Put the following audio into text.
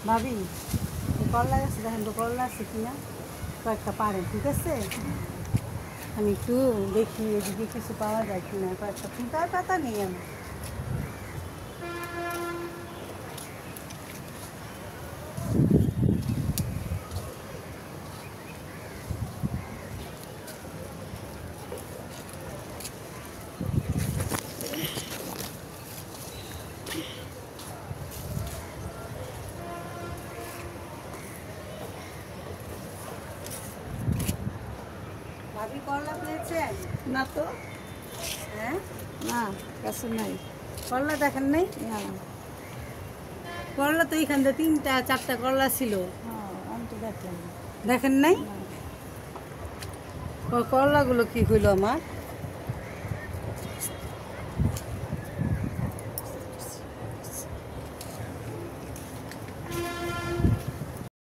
ভাবি করলা গাছে দেখেন তো করলা আছে কিনা কয়েকটা পারেন, ঠিক আছে? আমি একটু দেখি এদিকে কিছু পাওয়া যায় কিনা। কয়েকটা ফুলটার পাতা নেই আমার। ভাবি করলা পেয়েছেন? না তো, হ্যাঁ, না কাছে নাই। করলা দেখেন নাই? না, করলা তো এইখান থেকে 3টা 4টা করলা ছিল, হ্যাঁ আমি তো দেখলাম না। দেখেন নাই? না। করলাগুলো কি হইলো আমার?